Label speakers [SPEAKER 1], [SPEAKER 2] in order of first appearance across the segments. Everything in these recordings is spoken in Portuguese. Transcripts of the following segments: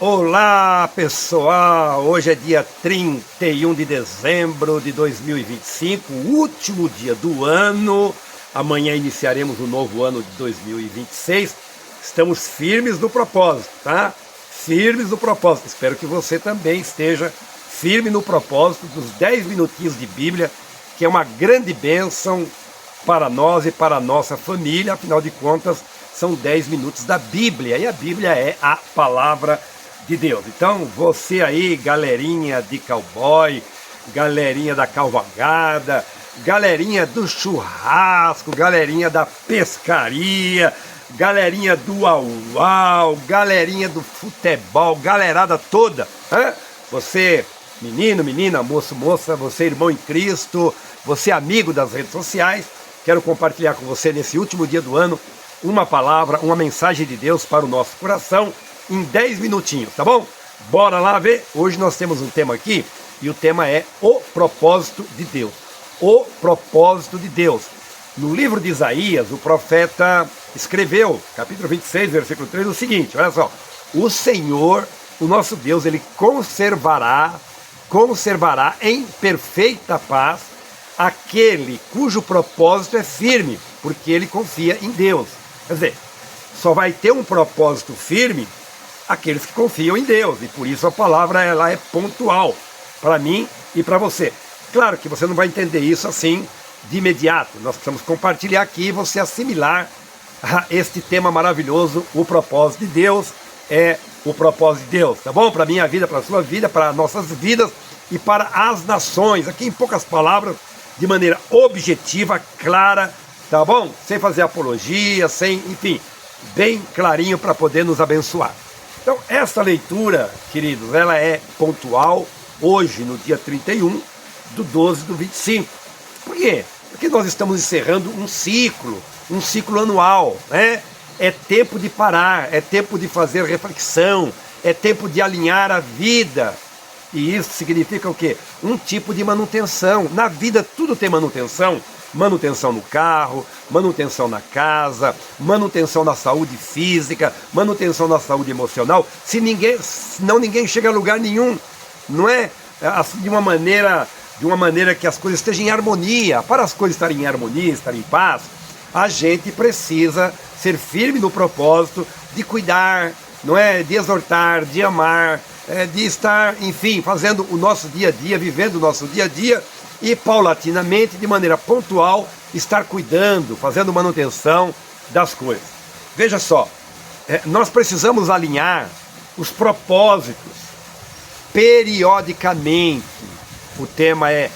[SPEAKER 1] Olá pessoal, hoje é dia 31 de dezembro de 2025, o último dia do ano. Amanhã iniciaremos o novo ano de 2026. Estamos firmes no propósito, tá? Firmes no propósito. Espero que você também esteja firme no propósito dos 10 minutinhos de Bíblia, que é uma grande bênção para nós e para a nossa família. Afinal de contas, são 10 minutos da Bíblia, e a Bíblia é a palavra de Deus. Então, você aí, galerinha de cowboy, galerinha da cavalgada, galerinha do churrasco, galerinha da pescaria, galerinha do au-au, galerinha do futebol, galerada toda, hein? Você, menino, menina, moço, moça, você irmão em Cristo, você amigo das redes sociais, quero compartilhar com você nesse último dia do ano uma palavra, uma mensagem de Deus para o nosso coração, em 10 minutinhos, tá bom? Bora lá ver. Hoje nós temos um tema aqui, e o tema é o propósito de Deus. O propósito de Deus. No livro de Isaías, o profeta escreveu, capítulo 26, versículo 3, o seguinte, olha só: o Senhor, o nosso Deus, ele conservará em perfeita paz aquele cujo propósito é firme, porque ele confia em Deus. Quer dizer, só vai ter um propósito firme aqueles que confiam em Deus, e por isso a palavra ela é pontual para mim e para você. Claro que você não vai entender isso assim de imediato, nós precisamos compartilhar aqui e você assimilar este tema maravilhoso. O propósito de Deus é o propósito de Deus, tá bom? Para a minha vida, para a sua vida, para nossas vidas e para as nações, aqui em poucas palavras, de maneira objetiva, clara, tá bom? Sem fazer apologia, sem, enfim, bem clarinho para poder nos abençoar. Então, essa leitura, queridos, ela é pontual hoje, no dia 31 do 12 do 25. Por quê? Porque nós estamos encerrando um ciclo anual, né? É tempo de parar, é tempo de fazer reflexão, é tempo de alinhar a vida. E isso significa o quê? Um tipo de manutenção. Na vida tudo tem manutenção. Manutenção no carro, manutenção na casa, manutenção na saúde física, manutenção na saúde emocional. Senão ninguém chega a lugar nenhum, não é? Assim, de uma maneira que as coisas estejam em harmonia. Para as coisas estarem em harmonia, estarem em paz, a gente precisa ser firme no propósito de cuidar, não é? De exortar, de amar, de estar, enfim, fazendo o nosso dia a dia, vivendo o nosso dia a dia, e paulatinamente, de maneira pontual, estar cuidando, fazendo manutenção das coisas. Veja só, nós precisamos alinhar os propósitos periodicamente. O tema é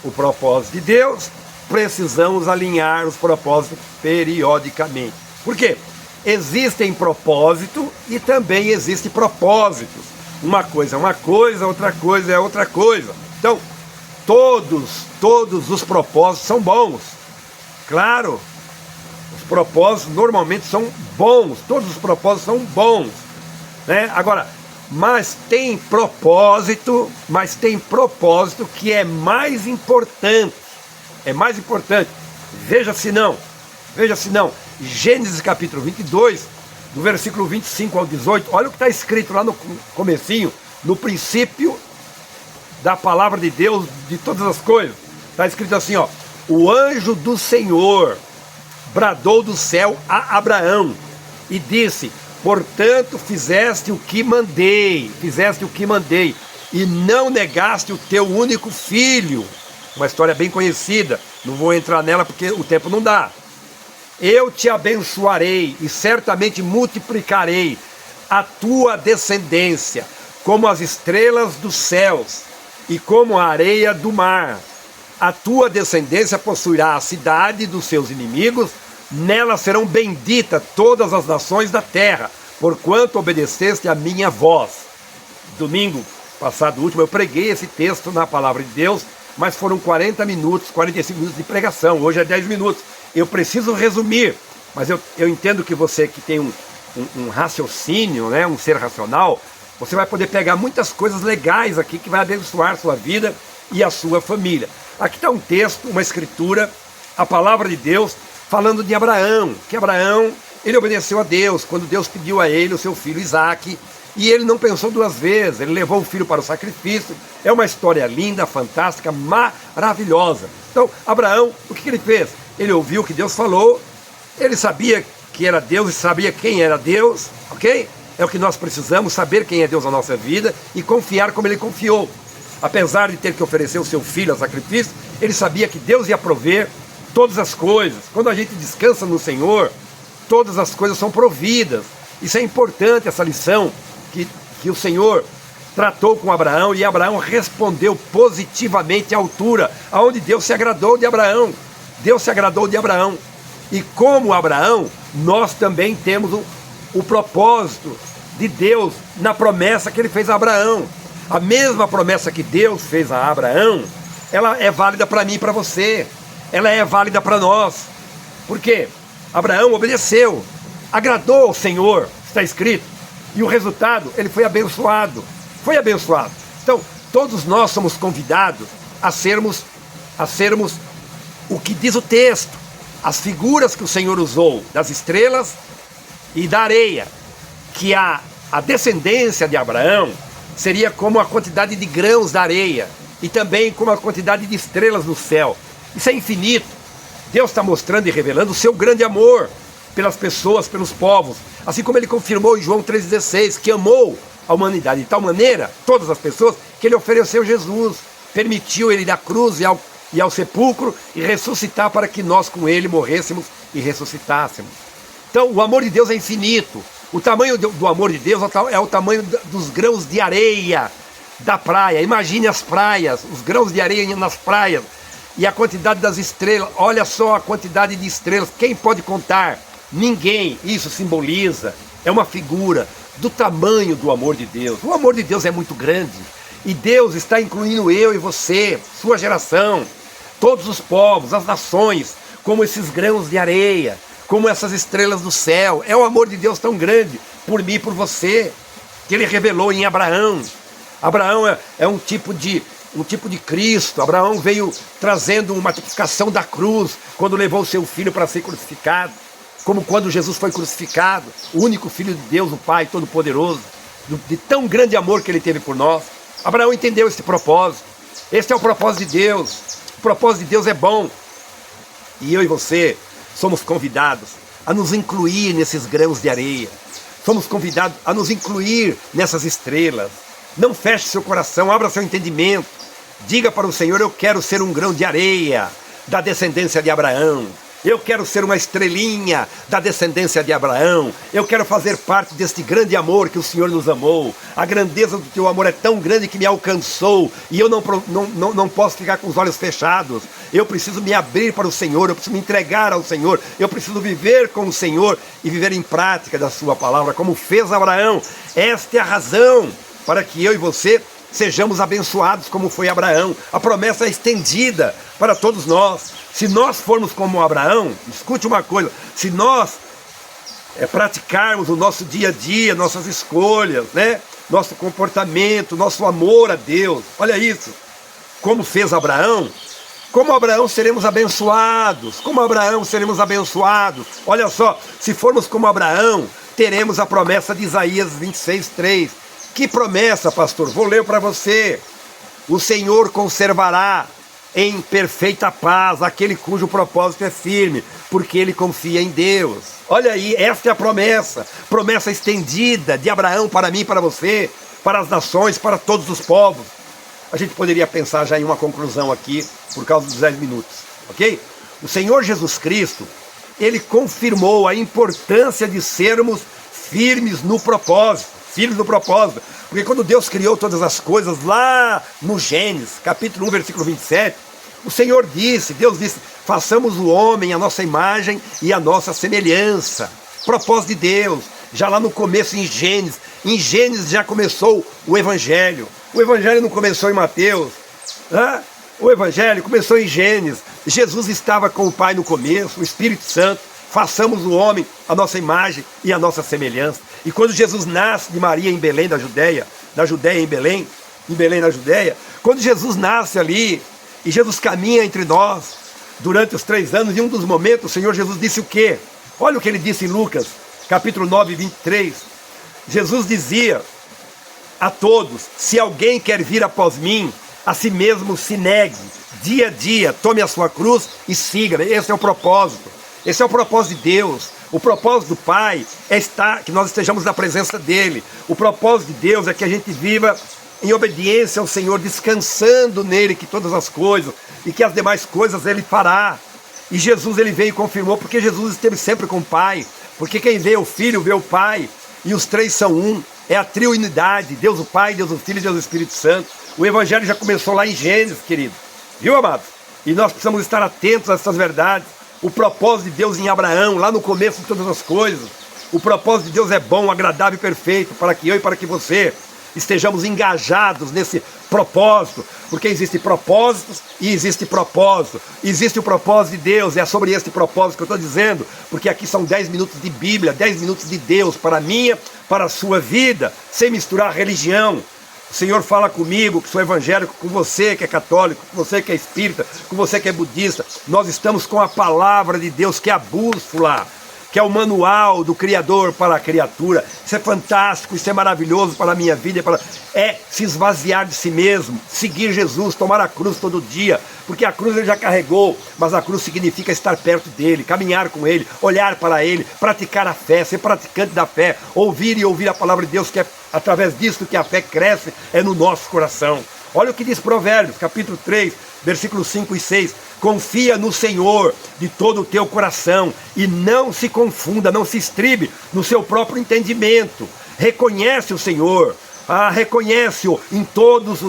[SPEAKER 1] o propósito de Deus, precisamos alinhar os propósitos periodicamente. Por quê? Existem propósito e também existem propósitos. Uma coisa é uma coisa, outra coisa é outra coisa. Então, todos os propósitos são bons. Claro, os propósitos normalmente são bons, todos os propósitos são bons, né? Agora, mas tem propósito que é mais importante. Veja se não. Gênesis capítulo 22, do versículo 25 ao 18, olha o que está escrito lá no comecinho, no princípio da palavra de Deus, de todas as coisas. Está escrito assim, ó: o anjo do Senhor bradou do céu a Abraão e disse: portanto fizeste o que mandei, e não negaste o teu único filho. Uma história bem conhecida, não vou entrar nela porque o tempo não dá. Eu te abençoarei e certamente multiplicarei a tua descendência como as estrelas dos céus e como a areia do mar. A tua descendência possuirá a cidade dos seus inimigos, nela serão benditas todas as nações da terra, porquanto obedeceste a minha voz. Domingo passado, último, eu preguei esse texto na palavra de Deus, mas foram 45 minutos de pregação, hoje é 10 minutos. Eu preciso resumir, mas eu entendo que você que tem um raciocínio, né, um ser racional, você vai poder pegar muitas coisas legais aqui que vai abençoar a sua vida e a sua família. Aqui está um texto, uma escritura, a palavra de Deus, falando de Abraão, que Abraão Ele obedeceu a Deus quando Deus pediu a ele o seu filho Isaque, e ele não pensou duas vezes, ele levou o filho para o sacrifício. É uma história linda, fantástica, maravilhosa. Então, Abraão, o que ele fez? Ele ouviu o que Deus falou, ele sabia que era Deus e sabia quem era Deus, ok? É o que nós precisamos, saber quem é Deus na nossa vida e confiar como ele confiou. Apesar de ter que oferecer o seu filho a sacrifício, ele sabia que Deus ia prover todas as coisas. Quando a gente descansa no Senhor, todas as coisas são providas. Isso é importante, essa lição que o Senhor tratou com Abraão, e Abraão respondeu positivamente à altura, aonde Deus se agradou de Abraão. Deus se agradou de Abraão. E como Abraão, nós também temos o propósito de Deus na promessa que ele fez a Abraão. A mesma promessa que Deus fez a Abraão, ela é válida para mim e para você. Ela é válida para nós. Por quê? Abraão obedeceu, agradou ao Senhor, está escrito, e o resultado, ele foi abençoado. Foi abençoado. Então, todos nós somos convidados a sermos o que diz o texto, as figuras que o Senhor usou das estrelas e da areia, que a descendência de Abraão seria como a quantidade de grãos da areia e também como a quantidade de estrelas no céu. Isso é infinito. Deus está mostrando e revelando o seu grande amor pelas pessoas, pelos povos, assim como ele confirmou em João 3,16, que amou a humanidade de tal maneira, todas as pessoas, que ele ofereceu Jesus, permitiu ele ir à cruz e ao sepulcro e ressuscitar para que nós com ele morrêssemos e ressuscitássemos. Então o amor de Deus é infinito. O tamanho do amor de Deus é o tamanho dos grãos de areia da praia. Imagine as praias, os grãos de areia nas praias e a quantidade das estrelas. Olha só a quantidade de estrelas, quem pode contar? Ninguém. Isso simboliza, é uma figura do tamanho do amor de Deus. O amor de Deus é muito grande e Deus está incluindo eu e você, sua geração, todos os povos, as nações, como esses grãos de areia, como essas estrelas do céu. É o amor de Deus tão grande por mim e por você, que ele revelou em Abraão. Abraão é um tipo de Cristo. Abraão veio trazendo uma tipificação da cruz, quando levou o seu filho para ser crucificado, como quando Jesus foi crucificado, o único Filho de Deus, o Pai Todo-Poderoso, de tão grande amor que ele teve por nós. Abraão entendeu esse propósito. Esse é o propósito de Deus. O propósito de Deus é bom. E eu e você somos convidados a nos incluir nesses grãos de areia. Somos convidados a nos incluir nessas estrelas. Não feche seu coração, abra seu entendimento. Diga para o Senhor: eu quero ser um grão de areia da descendência de Abraão. Eu quero ser uma estrelinha da descendência de Abraão. Eu quero fazer parte deste grande amor que o Senhor nos amou. A grandeza do teu amor é tão grande que me alcançou. E eu não posso ficar com os olhos fechados. Eu preciso me abrir para o Senhor. Eu preciso me entregar ao Senhor. Eu preciso viver com o Senhor e viver em prática da sua palavra, como fez Abraão. Esta é a razão para que eu e você sejamos abençoados como foi Abraão. A promessa é estendida para todos nós. Se nós formos como Abraão, escute uma coisa, se nós praticarmos o nosso dia a dia, nossas escolhas, né? Nosso comportamento, nosso amor a Deus, olha isso, como fez Abraão, como Abraão seremos abençoados, como Abraão seremos abençoados. Olha só, se formos como Abraão, teremos a promessa de Isaías 26:3. Que promessa, pastor? Vou ler para você. O Senhor conservará em perfeita paz aquele cujo propósito é firme, porque ele confia em Deus. Olha aí, esta é a promessa estendida de Abraão para mim, para você, para as nações, para todos os povos. A gente poderia pensar já em uma conclusão aqui, por causa dos 10 minutos, ok? O Senhor Jesus Cristo, ele confirmou a importância de sermos firmes no propósito, filhos do propósito, porque quando Deus criou todas as coisas, lá no Gênesis, capítulo 1, versículo 27, o Senhor disse, Deus disse: façamos o homem a nossa imagem e a nossa semelhança. Propósito de Deus, já lá no começo em Gênesis já começou o Evangelho. O Evangelho não começou em Mateus, né? O Evangelho começou em Gênesis. Jesus estava com o Pai no começo, o Espírito Santo. Façamos o homem a nossa imagem e a nossa semelhança. E quando Jesus nasce de Maria em Belém, da Judéia em Belém na Judéia, quando Jesus nasce ali, e Jesus caminha entre nós, durante os 3 anos, em um dos momentos, o Senhor Jesus disse o quê? Olha o que ele disse em Lucas, capítulo 9, 23. Jesus dizia a todos: se alguém quer vir após mim, a si mesmo se negue, dia a dia, tome a sua cruz e siga. Esse é o propósito. Esse é o propósito de Deus. O propósito do Pai é que nós estejamos na presença dEle. O propósito de Deus é que a gente viva em obediência ao Senhor, descansando nele, que todas as coisas e que as demais coisas Ele fará. E Jesus, Ele veio e confirmou, porque Jesus esteve sempre com o Pai, porque quem vê o Filho vê o Pai, e os três são um. É a triunidade, Deus o Pai, Deus o Filho e Deus o Espírito Santo. O Evangelho já começou lá em Gênesis, querido. Viu, amados? E nós precisamos estar atentos a essas verdades. O propósito de Deus em Abraão, lá no começo de todas as coisas. O propósito de Deus é bom, agradável e perfeito, para que eu e para que você estejamos engajados nesse propósito, porque existem propósitos e existe propósito. Existe o propósito de Deus, é sobre esse propósito que eu estou dizendo, porque aqui são 10 minutos de Bíblia, 10 minutos de Deus, para a minha, para a sua vida, sem misturar religião. O Senhor fala comigo, que sou evangélico, com você que é católico, com você que é espírita, com você que é budista. Nós estamos com a palavra de Deus, que é a bússola, que é o manual do Criador para a criatura. Isso é fantástico, isso é maravilhoso para a minha vida. É se esvaziar de si mesmo, seguir Jesus, tomar a cruz todo dia, porque a cruz Ele já carregou, mas a cruz significa estar perto dEle, caminhar com Ele, olhar para Ele, praticar a fé, ser praticante da fé, ouvir e ouvir a palavra de Deus, que é através disso que a fé cresce, é no nosso coração. Olha o que diz Provérbios, capítulo 3, versículos 5 e 6. Confia no Senhor de todo o teu coração e não se confunda, não se estribe no seu próprio entendimento. Reconhece o Senhor, reconhece-o em todos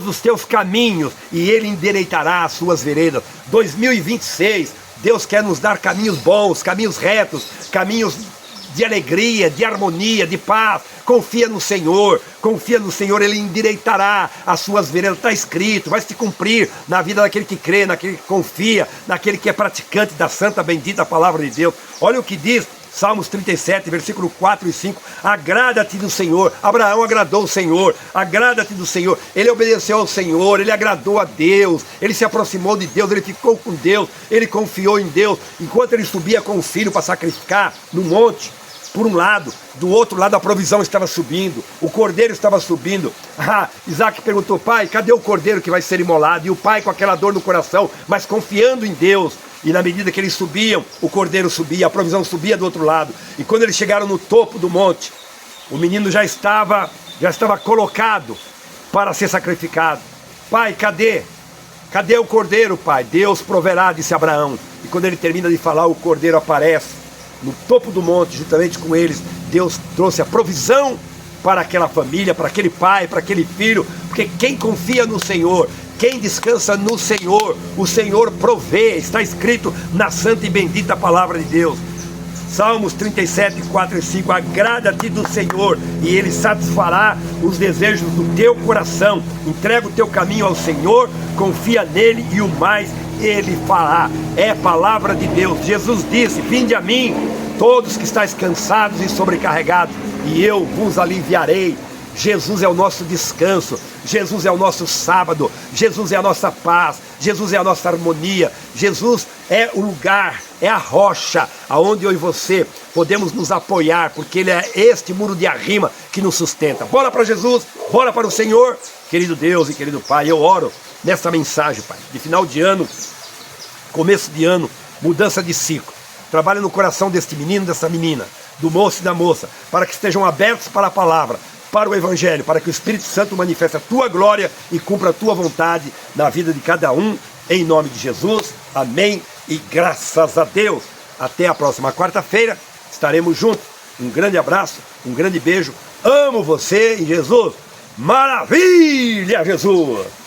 [SPEAKER 1] os teus caminhos e Ele endireitará as suas veredas. 2026, Deus quer nos dar caminhos bons, caminhos retos, caminhos de alegria, de harmonia, de paz. Confia no Senhor, Ele endireitará as suas veredas. Está escrito, vai se cumprir na vida daquele que crê, naquele que confia, naquele que é praticante da santa, bendita palavra de Deus. Olha o que diz Salmos 37, versículo 4 e 5. Agrada-te do Senhor. Abraão agradou o Senhor. Agrada-te do Senhor. Ele obedeceu ao Senhor, ele agradou a Deus, ele se aproximou de Deus, ele ficou com Deus, ele confiou em Deus. Enquanto ele subia com o filho para sacrificar no monte, por um lado, do outro lado a provisão estava subindo, o cordeiro estava subindo. Isaac perguntou: pai, cadê o cordeiro que vai ser imolado? E o pai com aquela dor no coração, mas confiando em Deus. E na medida que eles subiam, o cordeiro subia, a provisão subia do outro lado. E quando eles chegaram no topo do monte, o menino já estava colocado para ser sacrificado. Pai, cadê? Cadê o cordeiro, pai? Deus proverá, disse Abraão. E quando ele termina de falar, o cordeiro aparece no topo do monte, juntamente com eles. Deus trouxe a provisão para aquela família, para aquele pai, para aquele filho, porque quem confia no Senhor, quem descansa no Senhor, o Senhor provê. Está escrito na santa e bendita palavra de Deus. Salmos 37, 4 e 5. Agrada-te do Senhor e Ele satisfará os desejos do teu coração. Entrega o teu caminho ao Senhor, confia nele e o mais Ele fará. É palavra de Deus. Jesus disse: vinde a mim, todos que estáis cansados e sobrecarregados, e eu vos aliviarei. Jesus é o nosso descanso, Jesus é o nosso sábado, Jesus é a nossa paz, Jesus é a nossa harmonia, Jesus é o lugar, é a rocha aonde eu e você podemos nos apoiar, porque Ele é este muro de arrima que nos sustenta. Bora para Jesus, bora para o Senhor. Querido Deus e querido Pai, eu oro nessa mensagem, Pai, de final de ano, começo de ano, mudança de ciclo. Trabalha no coração deste menino, dessa menina, do moço e da moça, para que estejam abertos para a palavra, para o Evangelho, para que o Espírito Santo manifeste a Tua glória e cumpra a Tua vontade na vida de cada um, em nome de Jesus. Amém e graças a Deus. Até a próxima quarta-feira, estaremos juntos. Um grande abraço, um grande beijo. Amo você em Jesus. Maravilha, Jesus!